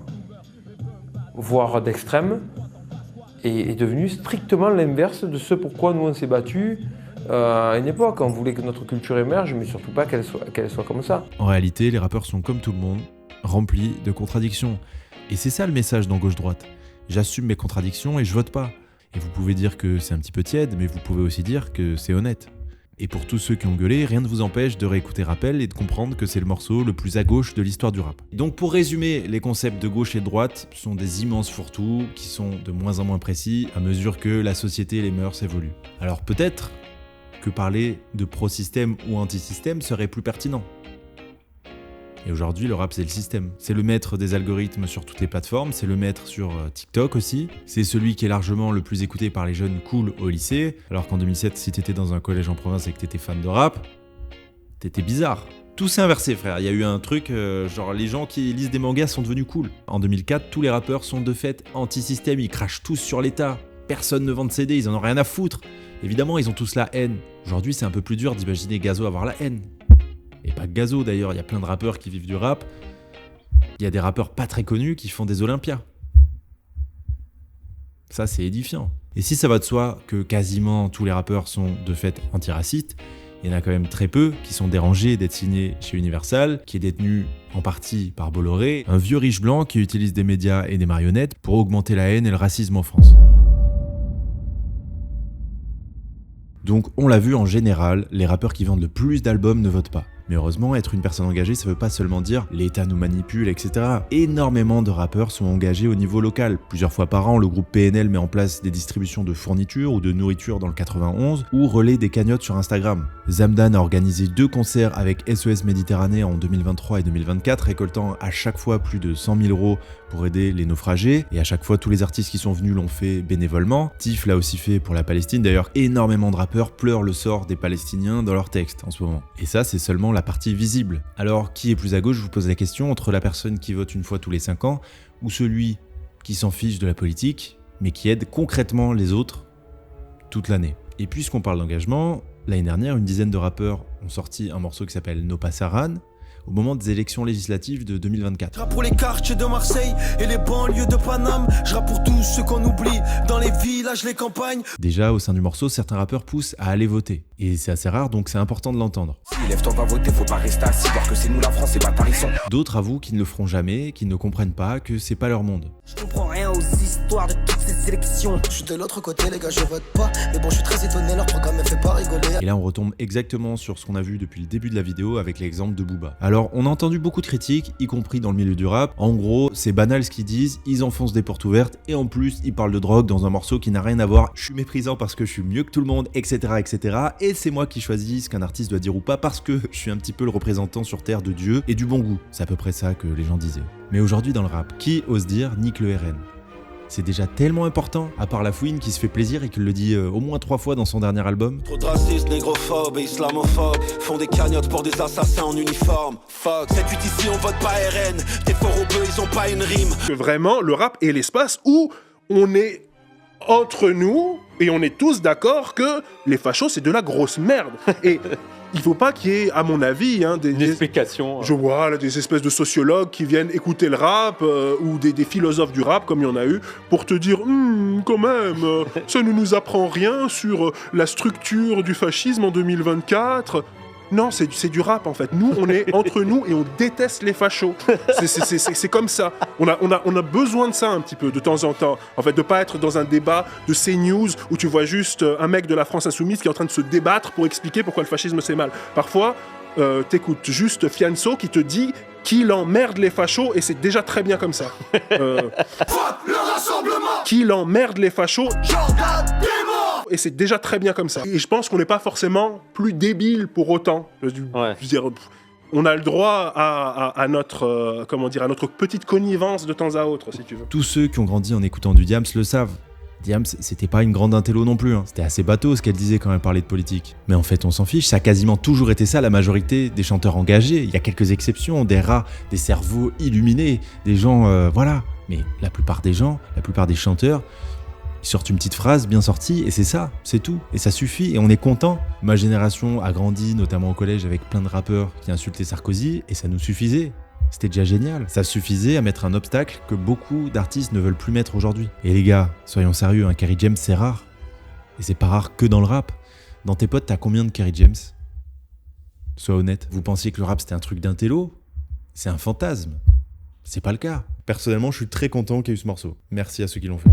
d'extrême, et est devenu strictement l'inverse de ce pourquoi nous on s'est battus à une époque. On voulait que notre culture émerge, mais surtout pas qu'elle soit comme ça. En réalité, les rappeurs sont comme tout le monde, remplis de contradictions. Et c'est ça le message dans Gauche-Droite. J'assume mes contradictions et je vote pas. Et vous pouvez dire que c'est un petit peu tiède, mais vous pouvez aussi dire que c'est honnête. Et pour tous ceux qui ont gueulé, rien ne vous empêche de réécouter Rappel et de comprendre que c'est le morceau le plus à gauche de l'histoire du rap. Donc pour résumer, les concepts de gauche et de droite sont des immenses fourre-tout qui sont de moins en moins précis à mesure que la société et les mœurs évoluent. Alors peut-être que parler de pro-système ou anti-système serait plus pertinent. Et aujourd'hui, le rap, c'est le système. C'est le maître des algorithmes sur toutes les plateformes, c'est le maître sur TikTok aussi. C'est celui qui est largement le plus écouté par les jeunes cool au lycée, alors qu'en 2007, si t'étais dans un collège en province et que t'étais fan de rap, t'étais bizarre. Tout s'est inversé, frère. Il y a eu un truc, genre les gens qui lisent des mangas sont devenus cool. En 2004, tous les rappeurs sont de fait anti-système, ils crachent tous sur l'État. Personne ne vend de CD, ils en ont rien à foutre. Évidemment, ils ont tous la haine. Aujourd'hui, c'est un peu plus dur d'imaginer Gazo avoir la haine. Et pas que Gazo d'ailleurs, il y a plein de rappeurs qui vivent du rap. Il y a des rappeurs pas très connus qui font des Olympias. Ça, c'est édifiant. Et si ça va de soi que quasiment tous les rappeurs sont de fait antiracistes, il y en a quand même très peu qui sont dérangés d'être signés chez Universal, qui est détenu en partie par Bolloré, un vieux riche blanc qui utilise des médias et des marionnettes pour augmenter la haine et le racisme en France. Donc on l'a vu en général, les rappeurs qui vendent le plus d'albums ne votent pas. Mais heureusement, être une personne engagée, ça veut pas seulement dire l'État nous manipule, etc. Énormément de rappeurs sont engagés au niveau local. Plusieurs fois par an, le groupe PNL met en place des distributions de fournitures ou de nourriture dans le 91 ou relaie des cagnottes sur Instagram. Zamdan a organisé 2 concerts avec SOS Méditerranée en 2023 et 2024, récoltant à chaque fois plus de 100 000 € pour aider les naufragés. Et à chaque fois, tous les artistes qui sont venus l'ont fait bénévolement. Tif l'a aussi fait pour la Palestine. D'ailleurs, énormément de rappeurs pleurent le sort des Palestiniens dans leurs textes en ce moment. Et ça, c'est seulement la partie visible. Alors, qui est plus à gauche ? Je vous pose la question, entre la personne qui vote une fois tous les 5 ans ou celui qui s'en fiche de la politique, mais qui aide concrètement les autres toute l'année. Et puisqu'on parle d'engagement, l'année dernière, une dizaine de rappeurs ont sorti un morceau qui s'appelle No Pasaran, au moment des élections législatives de 2024. Je rappe pour les quartiers de Marseille et les banlieues de Paname. Je rappe pour tous ceux qu'on oublie dans les villages, les campagnes. Déjà, au sein du morceau, certains rappeurs poussent à aller voter. Et c'est assez rare, donc c'est important de l'entendre. Si lève-toi, va voter, faut pas rester assis, voir que c'est nous la France, c'est bâtards ils sont. D'autres avouent qu'ils ne le feront jamais, qu'ils ne comprennent pas, que c'est pas leur monde. Je comprends rien aux histoires de toutes ces élections. Je suis de l'autre côté, les gars, je vote pas. Mais bon, je suis très étonné, leur programme me fait pas rigoler. Et là, on retombe exactement sur ce qu'on a vu depuis le début de la vidéo avec l'exemple de Booba. Alors, on a entendu beaucoup de critiques, y compris dans le milieu du rap. En gros, c'est banal ce qu'ils disent, ils enfoncent des portes ouvertes, et en plus, ils parlent de drogue dans un morceau qui n'a rien à voir. Je suis méprisant parce que je suis mieux que tout le monde, etc., etc. Et c'est moi qui choisis ce qu'un artiste doit dire ou pas parce que je suis un petit peu le représentant sur Terre de Dieu et du bon goût. C'est à peu près ça que les gens disaient. Mais aujourd'hui, dans le rap, qui ose dire nique le RN ? C'est déjà tellement important, à part La Fouine qui se fait plaisir et qui le dit au moins 3 fois dans son dernier album. Trop de racistes, négrophobes et islamophobes font des cagnottes pour des assassins en uniforme. Fuck, 7-8 ici on vote pas RN, tes faux rebeux ils ont pas une rime. Que vraiment, le rap est l'espace où on est entre nous et on est tous d'accord que les fachos c'est de la grosse merde. Et il faut pas qu'il y ait, à mon avis, des explications. Je vois là, des espèces de sociologues qui viennent écouter le rap ou des philosophes du rap, comme il y en a eu, pour te dire quand même, ça ne nous apprend rien sur la structure du fascisme en 2024. Non, c'est du rap en fait. Nous, on est entre nous et on déteste les fachos. C'est comme ça. On a besoin de ça un petit peu de temps en temps. En fait, de pas être dans un débat de CNews où tu vois juste un mec de la France Insoumise qui est en train de se débattre pour expliquer pourquoi le fascisme c'est mal. Parfois, t'écoutes juste Fianso qui te dit qu'il emmerde les fachos et c'est déjà très bien comme ça. Fuck le rassemblement. Qu'il emmerde les fachos. Et c'est déjà très bien comme ça. Et je pense qu'on n'est pas forcément plus débile pour autant. Je veux dire, on a le droit à notre, à notre petite connivence de temps à autre, si tu veux. Tous ceux qui ont grandi en écoutant du Diams le savent. Diams, c'était pas une grande intello non plus. C'était assez bateau ce qu'elle disait quand elle parlait de politique. Mais en fait, on s'en fiche. Ça a quasiment toujours été ça, la majorité des chanteurs engagés. Il y a quelques exceptions, des rats, des cerveaux illuminés, des gens, voilà. Mais la plupart des gens, la plupart des chanteurs, ils sortent une petite phrase bien sortie et c'est ça, c'est tout. Et ça suffit et on est content. Ma génération a grandi, notamment au collège, avec plein de rappeurs qui insultaient Sarkozy et ça nous suffisait. C'était déjà génial. Ça suffisait à mettre un obstacle que beaucoup d'artistes ne veulent plus mettre aujourd'hui. Et les gars, soyons sérieux, un Kerry James c'est rare. Et c'est pas rare que dans le rap. Dans tes potes, t'as combien de Kerry James ? Sois honnête. Vous pensiez que le rap c'était un truc d'intello ? C'est un fantasme. C'est pas le cas. Personnellement, je suis très content qu'il y ait eu ce morceau. Merci à ceux qui l'ont fait.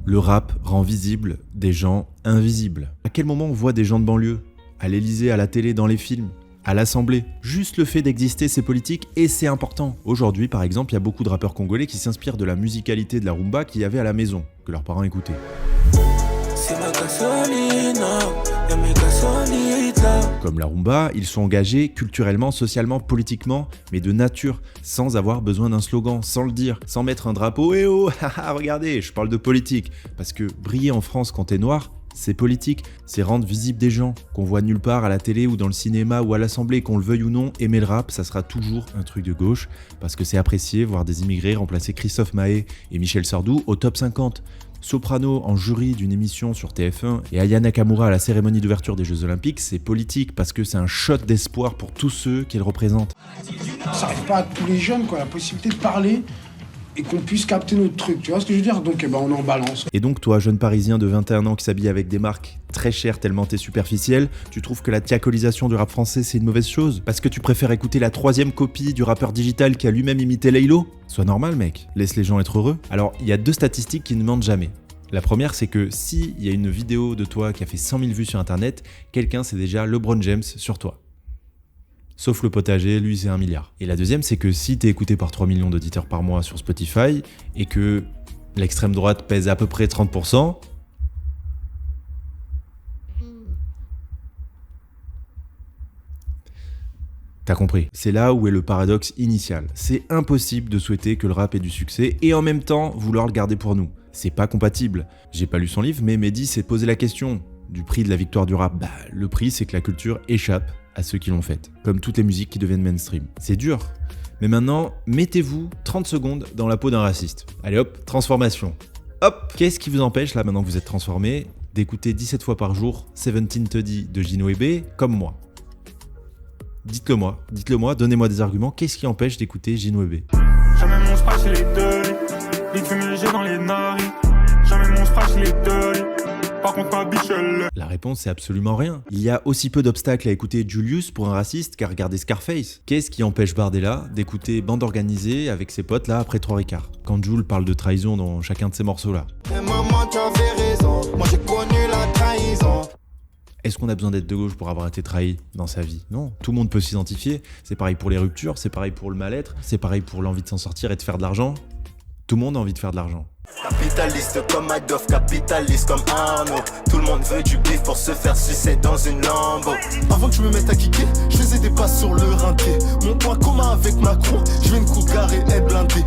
Le rap rend visible des gens invisibles. À quel moment on voit des gens de banlieue ? À l'Élysée, à la télé, dans les films, à l'Assemblée. Juste le fait d'exister, c'est politique et c'est important. Aujourd'hui, par exemple, il y a beaucoup de rappeurs congolais qui s'inspirent de la musicalité de la rumba qu'il y avait à la maison, que leurs parents écoutaient. Comme la rumba, ils sont engagés culturellement, socialement, politiquement, mais de nature, sans avoir besoin d'un slogan, sans le dire, sans mettre un drapeau. Eh oh, regardez, je parle de politique. Parce que briller en France quand t'es noir, c'est politique, c'est rendre visible des gens, qu'on voit nulle part à la télé ou dans le cinéma ou à l'Assemblée, qu'on le veuille ou non, aimer le rap, ça sera toujours un truc de gauche, parce que c'est apprécié voir des immigrés remplacer Christophe Maé et Michel Sardou au top 50. Soprano en jury d'une émission sur TF1 et Aya Nakamura à la cérémonie d'ouverture des Jeux Olympiques, c'est politique parce que c'est un shot d'espoir pour tous ceux qu'elle représente. Ça n'arrive pas à tous les jeunes, la possibilité de parler et qu'on puisse capter notre truc, tu vois ce que je veux dire ? Donc on en balance. Et donc toi, jeune parisien de 21 ans qui s'habille avec des marques très chères tellement t'es superficiel, tu trouves que la diacolisation du rap français c'est une mauvaise chose ? Parce que tu préfères écouter la 3e copie du rappeur digital qui a lui-même imité Laylo ? Sois normal mec, laisse les gens être heureux. Alors il y a 2 statistiques qui ne mentent jamais. La première, c'est que s'il y a une vidéo de toi qui a fait 100 000 vues sur internet, quelqu'un sait déjà LeBron James sur toi. Sauf le potager, lui c'est 1 milliard. Et la deuxième, c'est que si t'es écouté par 3 millions d'auditeurs par mois sur Spotify et que l'extrême droite pèse à peu près 30%, t'as compris. C'est là où est le paradoxe initial. C'est impossible de souhaiter que le rap ait du succès et en même temps vouloir le garder pour nous. C'est pas compatible. J'ai pas lu son livre, mais Mehdi s'est posé la question du prix de la victoire du rap. Le prix, c'est que la culture échappe à ceux qui l'ont faite, comme toutes les musiques qui deviennent mainstream. C'est dur. Mais maintenant, mettez-vous 30 secondes dans la peau d'un raciste. Allez hop, transformation. Hop, qu'est-ce qui vous empêche, là, maintenant que vous êtes transformé, d'écouter 17 fois par jour 1730 de Gino Ebé, comme moi ? Dites-le moi, donnez-moi des arguments. Qu'est-ce qui empêche d'écouter Ginwebe? Jamais mon spray chez les deux. Vite fait me léger dans les naris. Jamais mon spray chez les deux. Par contre ma biche elle... La réponse c'est absolument rien. Il y a aussi peu d'obstacles à écouter Julius pour un raciste qu'à regarder Scarface. Qu'est-ce qui empêche Bardella d'écouter Bande Organisée avec ses potes là après 3h15 quand Jules parle de trahison dans chacun de ces morceaux là? Maman, tu avais raison. Moi j'ai connu la trahison. Est-ce qu'on a besoin d'être de gauche pour avoir été trahi dans sa vie? Non, tout le monde peut s'identifier. C'est pareil pour les ruptures, c'est pareil pour le mal-être, c'est pareil pour l'envie de s'en sortir et de faire de l'argent. Tout le monde a envie de faire de l'argent. Capitaliste comme Adolphe, capitaliste comme Arnaud. Tout le monde veut du bif pour se faire sucer dans une Lambo. Avant que je me mette à kicker, je faisais des passes sur le rinté. Mon point commun avec Macron, je viens une coupe garée et blindée.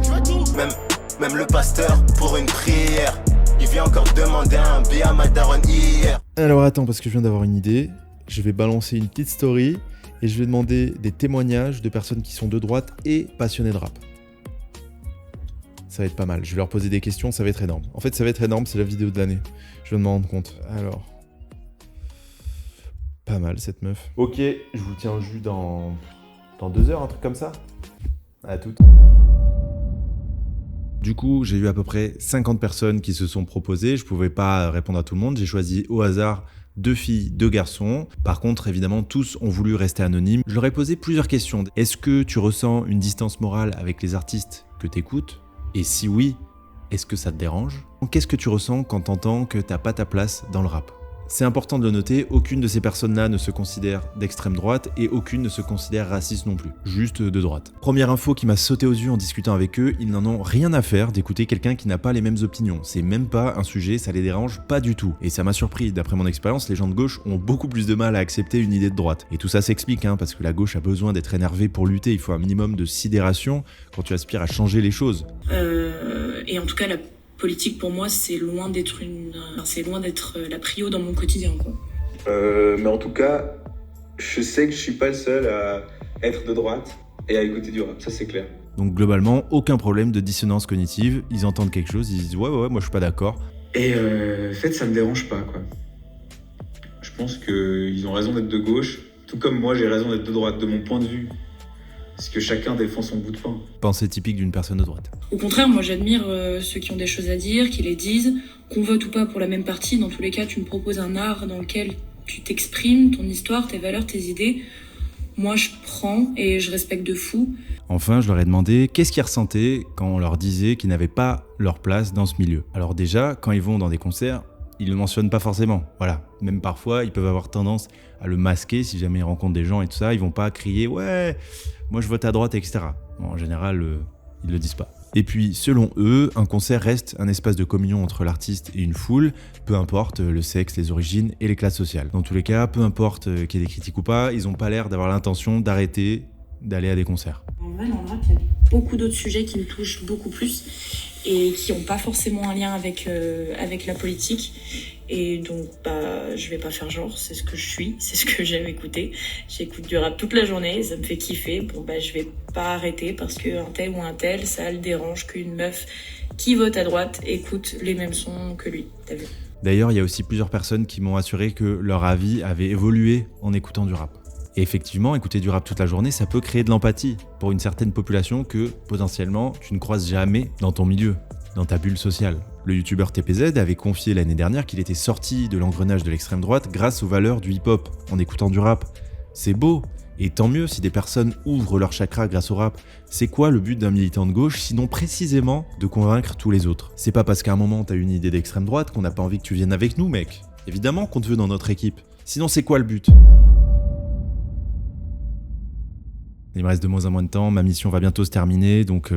Même le pasteur pour une prière, il vient encore demander un billet à ma daronne hier. Alors attends, parce que je viens d'avoir une idée. Je vais balancer une petite story et je vais demander des témoignages de personnes qui sont de droite et passionnées de rap. Ça va être pas mal. Je vais leur poser des questions, ça va être énorme. En fait, ça va être énorme, c'est la vidéo de l'année. Je viens de m'en rendre compte. Alors... Pas mal, cette meuf. Ok, je vous tiens au jus dans 2 heures, un truc comme ça. À toutes. Du coup, j'ai eu à peu près 50 personnes qui se sont proposées. Je pouvais pas répondre à tout le monde. J'ai choisi au hasard 2 filles, 2 garçons. Par contre, évidemment, tous ont voulu rester anonymes. Je leur ai posé plusieurs questions. Est-ce que tu ressens une distance morale avec les artistes que t'écoutes ? Et si oui, est-ce que ça te dérange ? Qu'est-ce que tu ressens quand t'entends que t'as pas ta place dans le rap ? C'est important de le noter, aucune de ces personnes-là ne se considère d'extrême droite et aucune ne se considère raciste non plus, juste de droite. Première info qui m'a sauté aux yeux en discutant avec eux, ils n'en ont rien à faire d'écouter quelqu'un qui n'a pas les mêmes opinions. C'est même pas un sujet, ça les dérange pas du tout. Et ça m'a surpris, d'après mon expérience, les gens de gauche ont beaucoup plus de mal à accepter une idée de droite. Et tout ça s'explique, parce que la gauche a besoin d'être énervée pour lutter, il faut un minimum de sidération quand tu aspires à changer les choses. Et en tout cas, la politique pour moi c'est loin d'être la prio dans mon quotidien quoi. Mais en tout cas, je sais que je suis pas le seul à être de droite et à écouter du rap, ça c'est clair. Donc globalement, aucun problème de dissonance cognitive, ils entendent quelque chose, ils disent ouais moi je suis pas d'accord. Et en fait ça me dérange pas quoi. Je pense qu'ils ont raison d'être de gauche, tout comme moi j'ai raison d'être de droite de mon point de vue. Parce que chacun défend son bout de pain. Pensée typique d'une personne de droite. Au contraire, moi j'admire ceux qui ont des choses à dire, qui les disent, qu'on vote ou pas pour la même partie. Dans tous les cas, tu me proposes un art dans lequel tu t'exprimes, ton histoire, tes valeurs, tes idées. Moi je prends et je respecte de fou. Enfin, je leur ai demandé qu'est-ce qu'ils ressentaient quand on leur disait qu'ils n'avaient pas leur place dans ce milieu. Alors déjà, quand ils vont dans des concerts, ils le mentionnent pas forcément, voilà. Même parfois, ils peuvent avoir tendance à le masquer si jamais ils rencontrent des gens et tout ça. Ils vont pas crier « ouais, moi je vote à droite », etc. Bon, en général, ils le disent pas. Et puis, selon eux, un concert reste un espace de communion entre l'artiste et une foule, peu importe le sexe, les origines et les classes sociales. Dans tous les cas, peu importe qu'il y ait des critiques ou pas, ils ont pas l'air d'avoir l'intention d'arrêter d'aller à des concerts. En vrai, dans le rap, il y a beaucoup d'autres sujets qui me touchent beaucoup plus et qui n'ont pas forcément un lien avec la politique. Et donc, je vais pas faire genre, c'est ce que je suis, c'est ce que j'aime écouter. J'écoute du rap toute la journée, ça me fait kiffer. Bon, je vais pas arrêter parce qu'un tel ou un tel, ça le dérange qu'une meuf qui vote à droite écoute les mêmes sons que lui. T'as vu ? D'ailleurs, il y a aussi plusieurs personnes qui m'ont assuré que leur avis avait évolué en écoutant du rap. Et effectivement, écouter du rap toute la journée, ça peut créer de l'empathie pour une certaine population que, potentiellement, tu ne croises jamais dans ton milieu, dans ta bulle sociale. Le youtubeur TPZ avait confié l'année dernière qu'il était sorti de l'engrenage de l'extrême droite grâce aux valeurs du hip-hop, en écoutant du rap. C'est beau, et tant mieux si des personnes ouvrent leur chakra grâce au rap. C'est quoi le but d'un militant de gauche, sinon précisément de convaincre tous les autres ? C'est pas parce qu'à un moment t'as une idée d'extrême droite qu'on n'a pas envie que tu viennes avec nous, mec. Évidemment qu'on te veut dans notre équipe. Sinon c'est quoi le but ? Il me reste de moins en moins de temps, ma mission va bientôt se terminer, donc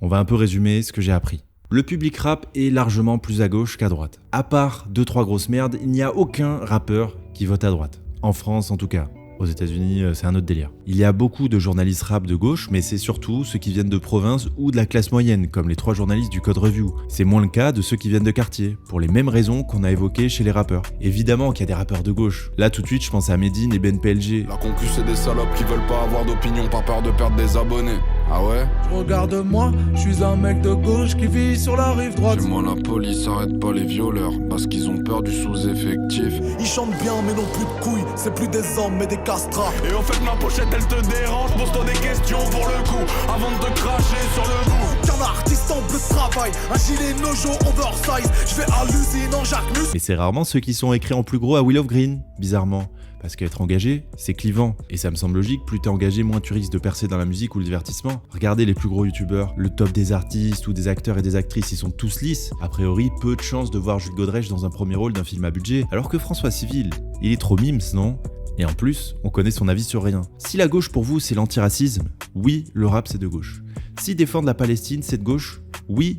on va un peu résumer ce que j'ai appris. Le public rap est largement plus à gauche qu'à droite. À part 2-3 grosses merdes, il n'y a aucun rappeur qui vote à droite. En France en tout cas. Aux États-Unis, c'est un autre délire. Il y a beaucoup de journalistes rap de gauche, mais c'est surtout ceux qui viennent de province ou de la classe moyenne, comme les 3 journalistes du Code Review. C'est moins le cas de ceux qui viennent de quartier, pour les mêmes raisons qu'on a évoquées chez les rappeurs. Évidemment qu'il y a des rappeurs de gauche. Là, tout de suite, je pense à Medine et Ben PLG. La concu, c'est des salopes qui veulent pas avoir d'opinion, pas peur de perdre des abonnés. Ah ouais? Regarde-moi, je suis un mec de gauche qui vit sur la rive droite. Dis-moi, la police arrête pas les violeurs parce qu'ils ont peur du sous-effectif. Ils chantent bien mais n'ont plus de couilles, c'est plus des hommes mais des castrats. Et en fait ma pochette elle te dérange, pose-toi des questions pour le coup avant de te cracher sur le bout. Qu'un artiste en bleu de travail, un gilet Nojo oversize. Je vais à l'usine en Jacques Mus. Et c'est rarement ceux qui sont écrits en plus gros à Wheel of Green, bizarrement. Parce qu'être engagé, c'est clivant. Et ça me semble logique, plus t'es engagé, moins tu risques de percer dans la musique ou le divertissement. Regardez les plus gros youtubeurs, le top des artistes ou des acteurs et des actrices, ils sont tous lisses. A priori, peu de chances de voir Jules Godrèche dans un premier rôle d'un film à budget. Alors que François Civil, il est trop mimes, non ? Et en plus, on connaît son avis sur rien. Si la gauche pour vous c'est l'antiracisme, oui, le rap c'est de gauche. Si défendre la Palestine c'est de gauche, oui,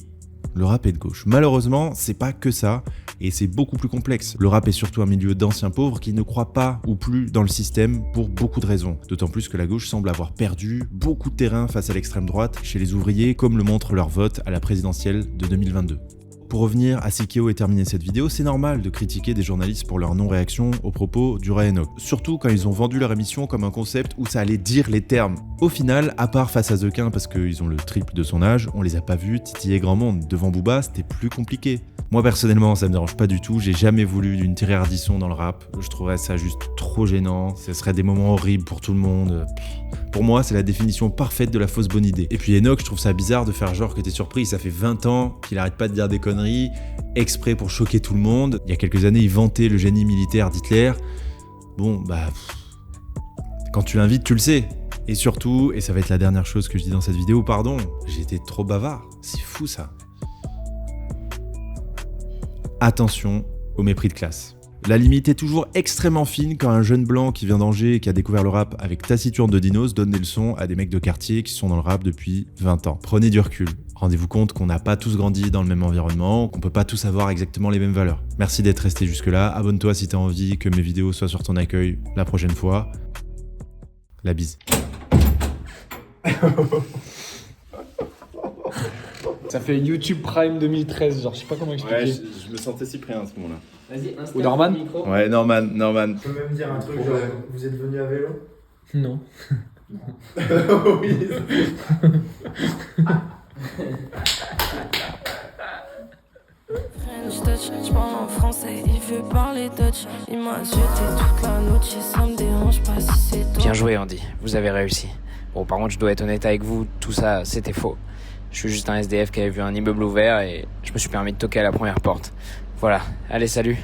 le rap est de gauche. Malheureusement, c'est pas que ça, et c'est beaucoup plus complexe. Le rap est surtout un milieu d'anciens pauvres qui ne croient pas ou plus dans le système pour beaucoup de raisons. D'autant plus que la gauche semble avoir perdu beaucoup de terrain face à l'extrême droite chez les ouvriers, comme le montre leur vote à la présidentielle de 2022. Pour revenir à Sikeo et terminer cette vidéo, c'est normal de critiquer des journalistes pour leur non-réaction aux propos du Ray Enoch. Surtout quand ils ont vendu leur émission comme un concept où ça allait dire les termes. Au final, à part face à Zequin parce qu'ils ont le triple de son âge, on les a pas vus titiller grand monde. Devant Booba, c'était plus compliqué. Moi personnellement, ça me dérange pas du tout, j'ai jamais voulu d'une Thierry Ardisson dans le rap. Je trouverais ça juste trop gênant, ce serait des moments horribles pour tout le monde. Pour moi, c'est la définition parfaite de la fausse bonne idée. Et puis Enoch, je trouve ça bizarre de faire genre que t'es surpris, ça fait 20 ans qu'il arrête pas de dire des conneries, exprès pour choquer tout le monde. Il y a quelques années, il vantait le génie militaire d'Hitler. Bon, bah... Quand tu l'invites, tu le sais. Et surtout, et ça va être la dernière chose que je dis dans cette vidéo, pardon, j'ai été trop bavard. C'est fou ça. Attention au mépris de classe. La limite est toujours extrêmement fine quand un jeune blanc qui vient d'Angers et qui a découvert le rap avec Taciturne de Dinos donne des leçons à des mecs de quartier qui sont dans le rap depuis 20 ans. Prenez du recul. Rendez-vous compte qu'on n'a pas tous grandi dans le même environnement, qu'on peut pas tous avoir exactement les mêmes valeurs. Merci d'être resté jusque là. Abonne-toi si t'as envie que mes vidéos soient sur ton accueil la prochaine fois. La bise. Ça fait YouTube Prime 2013, genre je sais pas comment expliquer. Ouais, je me sentais Cyprien à ce moment-là. Vas-y, ou Norman. Ouais, Norman. Je peux même dire un truc, genre, vous êtes venu à vélo? Non. Oui. French touch, je parle en français, il veut parler Dutch. Il m'a jeté toute la noche, ça me dérange pas si c'est toi. Bien joué Andy, vous avez réussi. Bon, par contre, je dois être honnête avec vous, tout ça, c'était faux. Je suis juste un SDF qui avait vu un immeuble ouvert et je me suis permis de toquer à la première porte. Voilà, allez, salut.